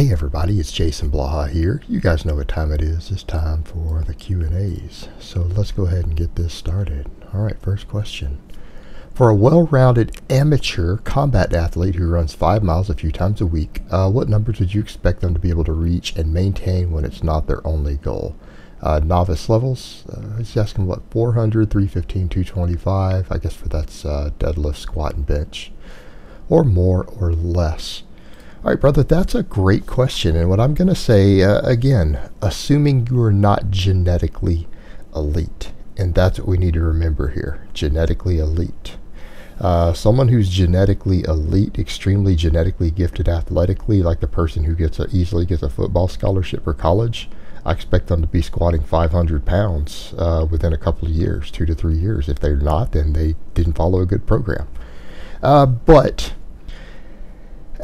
Hey everybody, it's Jason Blaha here. You guys know what time it is. It's time for the Q&As. So let's go ahead and get this started. Alright, first question. For a well-rounded amateur combat athlete who runs 5 miles a few times a week, what numbers would you expect them to be able to reach and maintain when it's not their only goal? Novice levels, he's asking what, 400, 315, 225, I guess that's deadlift, squat, and bench, or more or less. All right, brother, that's a great question. And what I'm going to say, again, assuming you are not genetically elite, and that's what we need to remember here, genetically elite. Someone who's genetically elite, extremely genetically gifted athletically, like the person who easily gets a football scholarship for college, I expect them to be squatting 500 pounds within a couple of years, 2 to 3 years. If they're not, then they didn't follow a good program. But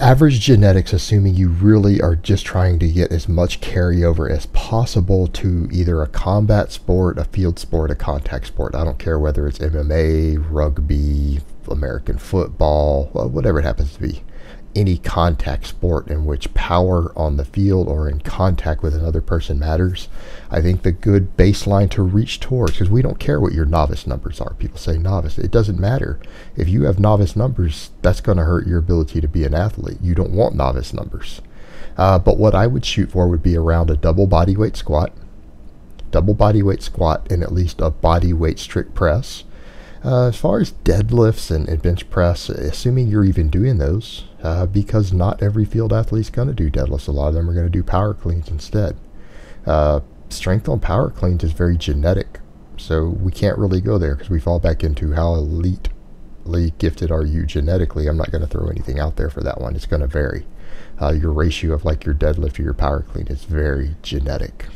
average genetics, assuming you really are just trying to get as much carryover as possible to either a combat sport, a field sport, a contact sport. I don't care whether it's MMA, rugby, American football, whatever it happens to be. Any contact sport in which power on the field or in contact with another person matters. I think the good baseline to reach towards, because we don't care what your novice numbers are. People say novice. It doesn't matter. If you have novice numbers, that's going to hurt your ability to be an athlete. You don't want novice numbers. But what I would shoot for would be around a double body weight squat, and at least a body weight strict press. As far as deadlifts and bench press, assuming you're even doing those, because not every field athlete is going to do deadlifts. A lot of them are going to do power cleans instead. Strength on power cleans is very genetic, so we can't really go there because we fall back into how elitely gifted are you genetically. I'm not going to throw anything out there for that one. It's going to vary. Your ratio of like your deadlift to your power clean is very genetic.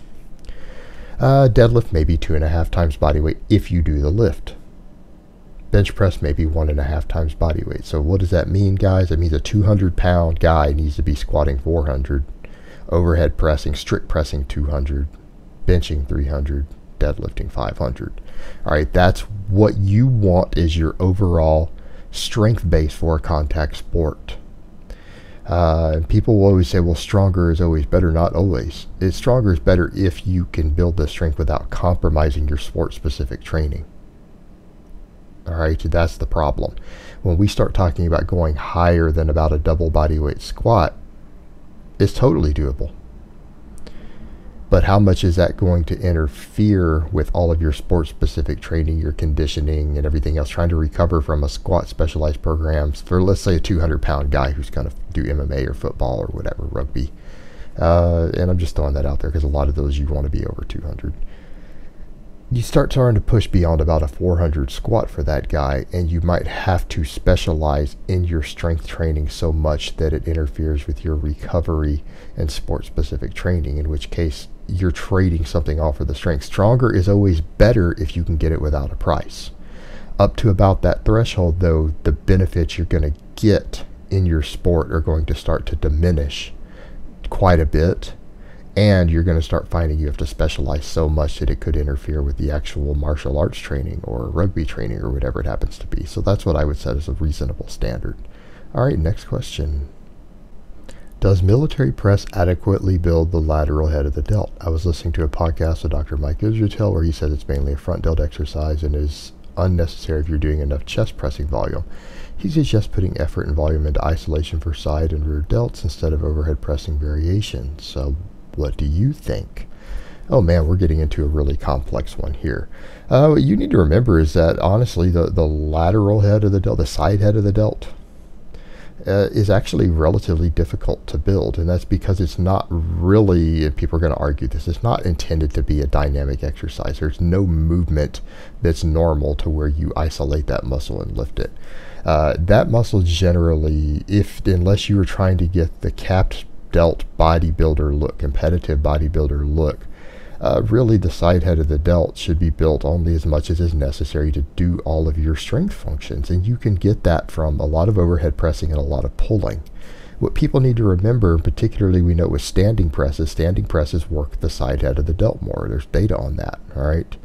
Deadlift maybe 2.5 times body weight if you do the lift. Bench press maybe 1.5 times body weight. So what does that mean, guys? It means a 200-pound guy needs to be squatting 400, overhead pressing, strict pressing 200, benching 300, deadlifting 500. All right, that's what you want is your overall strength base for a contact sport. And people will always say, well, stronger is always better. Not always. Stronger is better if you can build the strength without compromising your sport-specific training. All right, that's the problem. When we start talking about going higher than about a double body weight squat, it's totally doable. But how much is that going to interfere with all of your sport-specific training, your conditioning, and everything else, trying to recover from a squat specialized programs for, let's say, a 200-pound guy who's going to do MMA or football or whatever, rugby. And I'm just throwing that out there because a lot of those you want to be over 200. You start starting to push beyond about a 400 squat for that guy, and you might have to specialize in your strength training so much that it interferes with your recovery and sport-specific training, in which case you're trading something off for the strength. Stronger is always better if you can get it without a price. Up to about that threshold, though, the benefits you're going to get in your sport are going to start to diminish quite a bit. And you're going to start finding you have to specialize so much that it could interfere with the actual martial arts training or rugby training or whatever it happens to be. So that's what I would set as a reasonable standard. All right, next question. Does military press adequately build the lateral head of the delt? I was listening to a podcast with Dr. Mike Israetel where he said it's mainly a front delt exercise and is unnecessary if you're doing enough chest pressing volume. He suggests putting effort and volume into isolation for side and rear delts instead of overhead pressing variations. So what do you think? Oh man, we're getting into a really complex one here. What you need to remember is that honestly the lateral head of the delt, the side head of the delt, is actually relatively difficult to build, and that's because it's not really, and people are going to argue this, it's not intended to be a dynamic exercise. There's no movement that's normal to where you isolate that muscle and lift it. That muscle generally, unless you were trying to get the capped delt bodybuilder look, competitive bodybuilder look, really the side head of the delt should be built only as much as is necessary to do all of your strength functions, and you can get that from a lot of overhead pressing and a lot of pulling. What people need to remember, particularly we know with standing presses work the side head of the delt more. There's data on that. All right,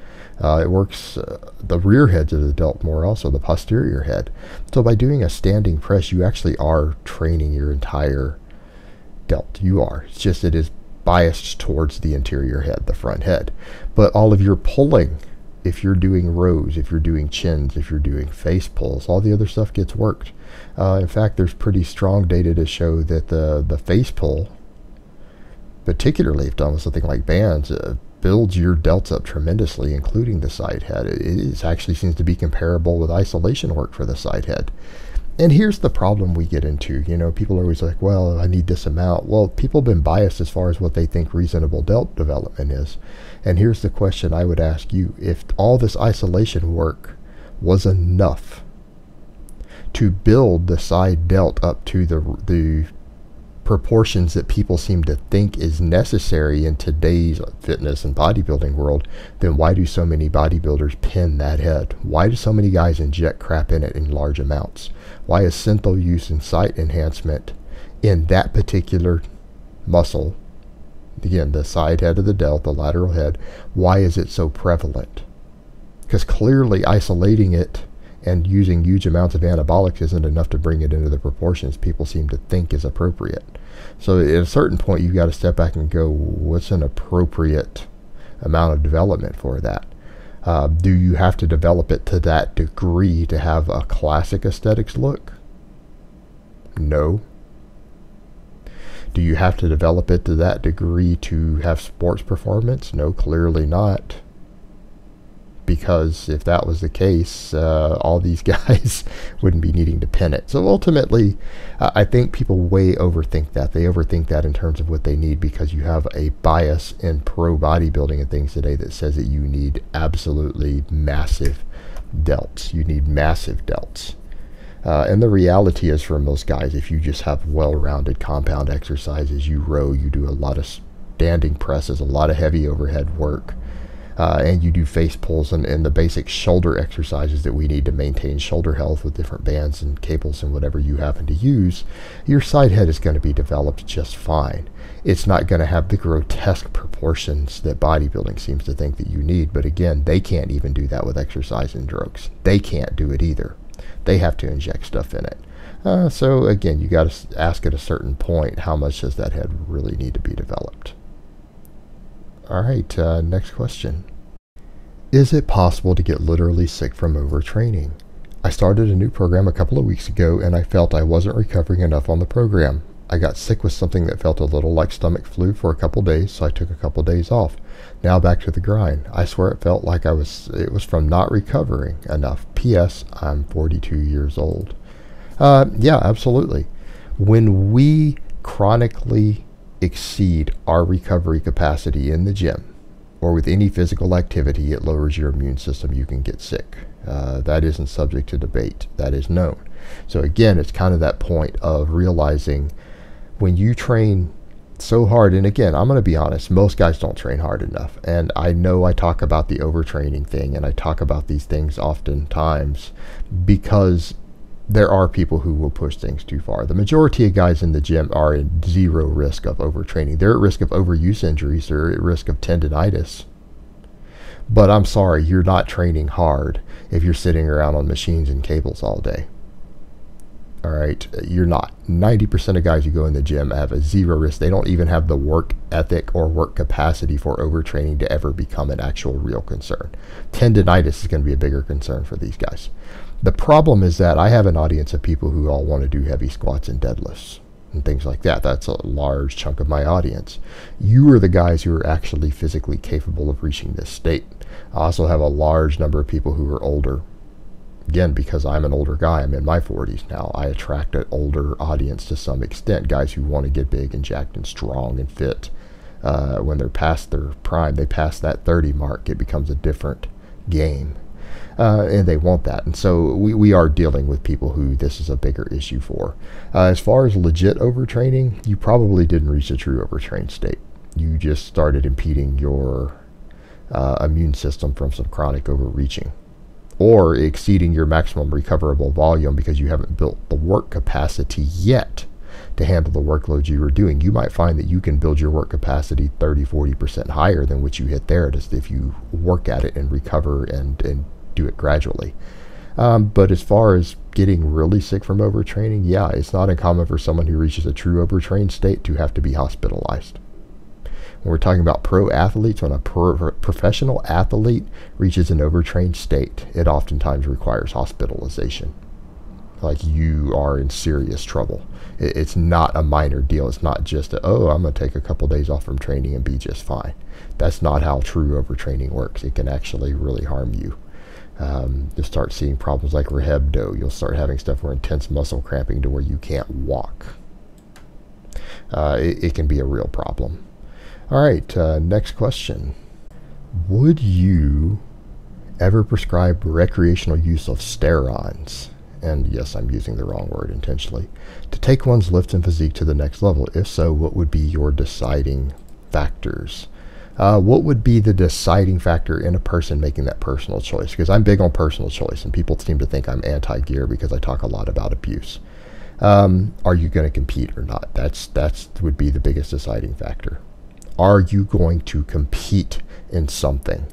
it works the rear heads of the delt more, also the posterior head. So by doing a standing press, you actually are training your entire delt. You are. It's just it is biased towards the interior head, the front head. But all of your pulling, if you're doing rows, if you're doing chins, if you're doing face pulls, all the other stuff gets worked. In fact, there's pretty strong data to show that the face pull, particularly if done with something like bands, builds your delts up tremendously, including the side head. It actually seems to be comparable with isolation work for the side head. And here's the problem we get into. You know, people are always like, well, I need this amount. Well, people have been biased as far as what they think reasonable delt development is. And here's the question I would ask you. If all this isolation work was enough to build the side delt up to the proportions that people seem to think is necessary in today's fitness and bodybuilding world, then why do so many bodybuilders pin that head? Why do so many guys inject crap in it in large amounts? Why is synthol use and site enhancement in that particular muscle, again, the side head of the delt, the lateral head, why is it so prevalent? Because clearly isolating it and using huge amounts of anabolics isn't enough to bring it into the proportions people seem to think is appropriate. So at a certain point, you've got to step back and go, what's an appropriate amount of development for that? Do you have to develop it to that degree to have a classic aesthetics look? No. Do you have to develop it to that degree to have sports performance? No, clearly not. Because if that was the case, all these guys wouldn't be needing to pin it. So ultimately, I think people way overthink that. They overthink that in terms of what they need, because you have a bias in pro bodybuilding and things today that says that you need absolutely massive delts. You need massive delts. And the reality is, for most guys, if you just have well-rounded compound exercises, you row, you do a lot of standing presses, a lot of heavy overhead work, and you do face pulls and the basic shoulder exercises that we need to maintain shoulder health with different bands and cables and whatever you happen to use, your side head is going to be developed just fine. It's not going to have the grotesque proportions that bodybuilding seems to think that you need. But again, they can't even do that with exercise and drugs. They can't do it either. They have to inject stuff in it. So again, you got to ask at a certain point, how much does that head really need to be developed? All right, next question. Is it possible to get literally sick from overtraining? I started a new program a couple of weeks ago, and I felt I wasn't recovering enough on the program. I got sick with something that felt a little like stomach flu for a couple days, so I took a couple days off. Now back to the grind. I swear it felt like it was from not recovering enough. P.S. I'm 42 years old. Yeah, absolutely. When we chronically exceed our recovery capacity in the gym or with any physical activity, it lowers your immune system. You can get sick. That isn't subject to debate. That is known. So again, it's kind of that point of realizing when you train so hard, and again, I'm going to be honest, most guys don't train hard enough. And I know I talk about the overtraining thing, and I talk about these things oftentimes because there are people who will push things too far. The majority of guys in the gym are at zero risk of overtraining. They're at risk of overuse injuries. They're at risk of tendinitis. But I'm sorry, you're not training hard if you're sitting around on machines and cables all day. All right, you're not. 90% of guys who go in the gym have a zero risk. They don't even have the work ethic or work capacity for overtraining to ever become an actual real concern. Tendinitis is going to be a bigger concern for these guys. The problem is that I have an audience of people who all want to do heavy squats and deadlifts and things like that. That's a large chunk of my audience. You are the guys who are actually physically capable of reaching this state. I also have a large number of people who are older. Again, because I'm an older guy, I'm in my 40s now, I attract an older audience to some extent. Guys who want to get big and jacked and strong and fit. When they're past their prime, they pass that 30 mark, it becomes a different game. And they want that. And so we are dealing with people who this is a bigger issue for. As far as legit overtraining, you probably didn't reach a true overtrained state. You just started impeding your immune system from some chronic overreaching, or exceeding your maximum recoverable volume because you haven't built the work capacity yet to handle the workloads you were doing. You might find that you can build your work capacity 30-40% higher than what you hit there, just if you work at it and recover and do it gradually. But as far as getting really sick from overtraining, yeah, it's not uncommon for someone who reaches a true overtrained state to have to be hospitalized. When we're talking about pro athletes, when a professional athlete reaches an overtrained state, it oftentimes requires hospitalization. Like, you are in serious trouble. It's not a minor deal. It's not just, oh, I'm going to take a couple days off from training and be just fine. That's not how true overtraining works. It can actually really harm you. You'll start seeing problems like rehebdo. You'll start having stuff where intense muscle cramping to where you can't walk. It can be a real problem. All right, next question. Would you ever prescribe recreational use of sterons? And yes, I'm using the wrong word intentionally, to take one's lift and physique to the next level? If so, what would be your deciding factors? What would be the deciding factor in a person making that personal choice? Because I'm big on personal choice, and people seem to think I'm anti-gear because I talk a lot about abuse. Are you going to compete or not? That's would be the biggest deciding factor. Are you going to compete in something?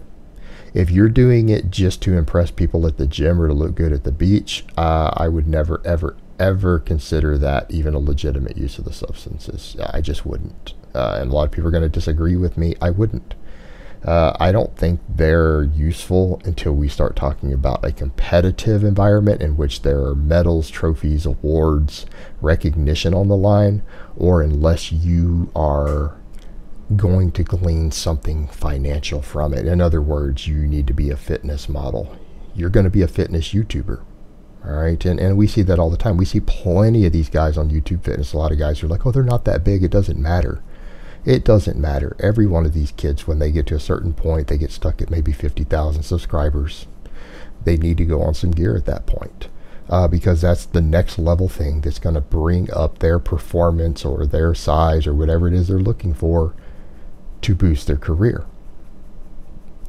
If you're doing it just to impress people at the gym or to look good at the beach, I would never, ever, ever consider that even a legitimate use of the substances. I just wouldn't. And a lot of people are going to disagree with me. I wouldn't. I don't think they're useful until we start talking about a competitive environment in which there are medals, trophies, awards, recognition on the line, or unless you are going to glean something financial from it. In other words, you need to be a fitness model. You're going to be a fitness YouTuber. All right. And we see that all the time. We see plenty of these guys on YouTube Fitness. A lot of guys are like, oh, they're not that big. It doesn't matter. It doesn't matter. Every one of these kids, when they get to a certain point, they get stuck at maybe 50,000 subscribers. They need to go on some gear at that point. Because that's the next level thing that's going to bring up their performance or their size or whatever it is they're looking for to boost their career.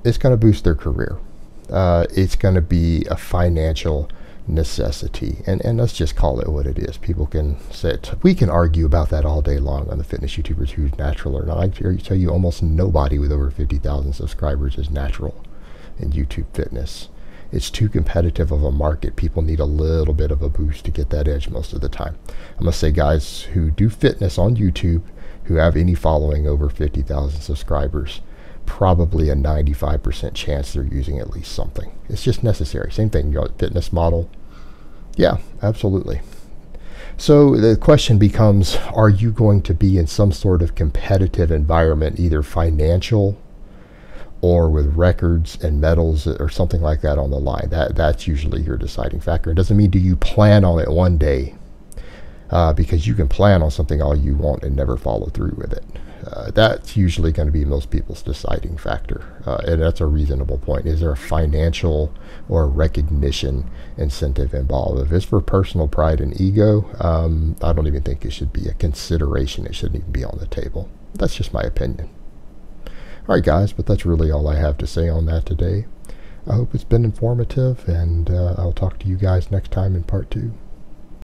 It's going to boost their career. It's going to be a financial necessity, and let's just call it what it is. People can say it. We can argue about that all day long on the fitness YouTubers who's natural or not. I tell you, almost nobody with over 50,000 subscribers is natural in YouTube Fitness. It's too competitive of a market. People need a little bit of a boost to get that edge most of the time. I'm going to say guys who do fitness on YouTube who have any following over 50,000 subscribers, probably a 95% chance they're using at least something. It's just necessary. Same thing, you know, fitness model. Yeah, absolutely. So the question becomes, are you going to be in some sort of competitive environment, either financial or with records and medals or something like that on the line? That's usually your deciding factor. It doesn't mean do you plan on it one day, because you can plan on something all you want and never follow through with it. That's usually going to be most people's deciding factor, and that's a reasonable point. Is there a financial or a recognition incentive involved? If it's for personal pride and ego, I don't even think it should be a consideration. It shouldn't even be on the table. That's just my opinion. All right, guys, but that's really all I have to say on that today. I hope it's been informative, and I'll talk to you guys next time in part 2.